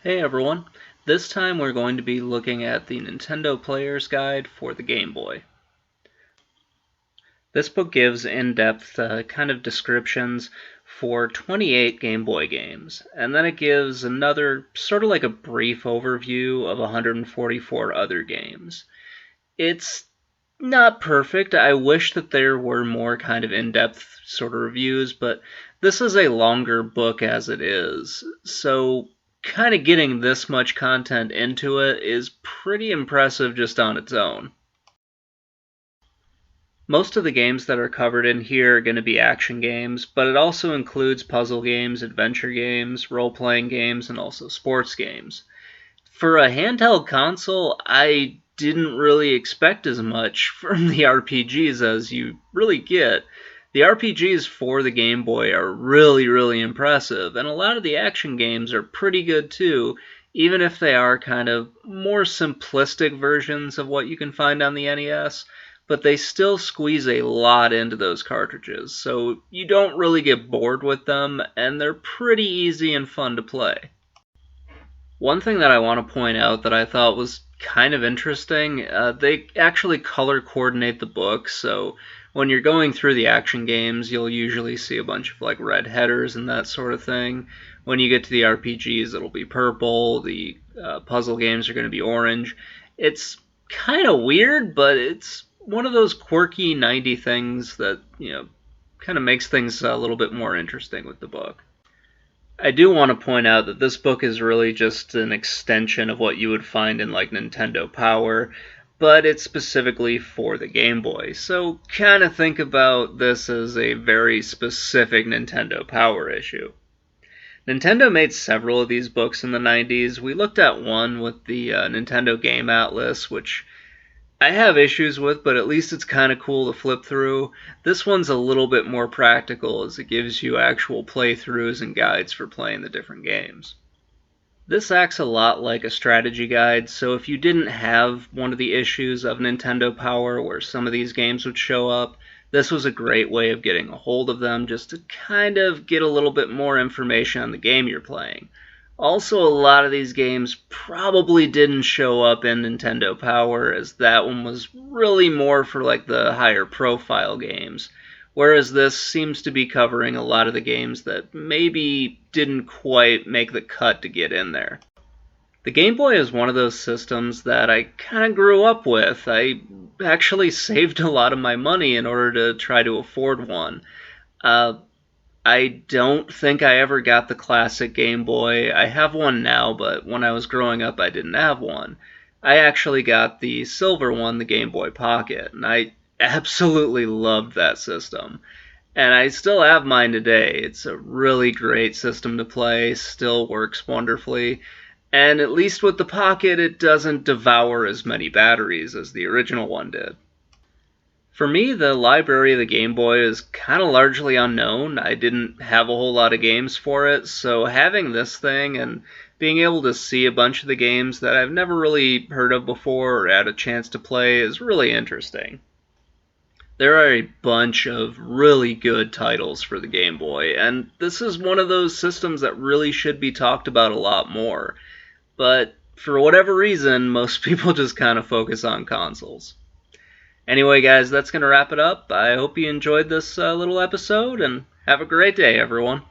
Hey everyone, this time we're going to be looking at the Nintendo Player's Guide for the Game Boy. This book gives in-depth kind of descriptions for 28 Game Boy games, and then it gives another sort of like a brief overview of 144 other games. It's not perfect. I wish that there were more kind of in-depth sort of reviews, but this is a longer book as it is, so kind of getting this much content into it is pretty impressive just on its own. Most of the games that are covered in here are going to be action games, but it also includes puzzle games, adventure games, role-playing games, and also sports games. For a handheld console, I didn't really expect as much from the RPGs as you really get. The RPGs for the Game Boy are really impressive, and a lot of the action games are pretty good too, even if they are kind of more simplistic versions of what you can find on the NES, but they still squeeze a lot into those cartridges, so you don't really get bored with them, and they're pretty easy and fun to play. One thing that I want to point out that I thought was kind of interesting, they actually color coordinate the book, so when you're going through the action games, you'll usually see a bunch of like red headers and that sort of thing. When you get to the RPGs, it'll be purple. The puzzle games are going to be orange. It's kind of weird, but it's one of those quirky 90 things that, kind of makes things a little bit more interesting with the book. I do want to point out that this book is really just an extension of what you would find in like Nintendo Power, but it's specifically for the Game Boy, so kind of think about this as a very specific Nintendo Power issue. Nintendo made several of these books in the 90s. We looked at one with the Nintendo Game Atlas, which I have issues with, but at least it's kind of cool to flip through. This one's a little bit more practical as it gives you actual playthroughs and guides for playing the different games. This acts a lot like a strategy guide, so if you didn't have one of the issues of Nintendo Power where some of these games would show up, this was a great way of getting a hold of them just to kind of get a little bit more information on the game you're playing. Also, a lot of these games probably didn't show up in Nintendo Power, as that one was really more for like the higher profile games, whereas this seems to be covering a lot of the games that maybe didn't quite make the cut to get in there. The Game Boy is one of those systems that I kind of grew up with. I actually saved a lot of my money in order to try to afford one. I don't think I ever got the classic Game Boy. I have one now, but when I was growing up I didn't have one. I actually got the silver one, the Game Boy Pocket, and I absolutely loved that system. And I still have mine today. It's a really great system to play, still works wonderfully, and at least with the Pocket it doesn't devour as many batteries as the original one did. For me, the library of the Game Boy is kind of largely unknown. I didn't have a whole lot of games for it, so having this thing and being able to see a bunch of the games that I've never really heard of before or had a chance to play is really interesting. There are a bunch of really good titles for the Game Boy, and this is one of those systems that really should be talked about a lot more. But for whatever reason, most people just kind of focus on consoles. Anyway, guys, that's going to wrap it up. I hope you enjoyed this little episode, and have a great day, everyone.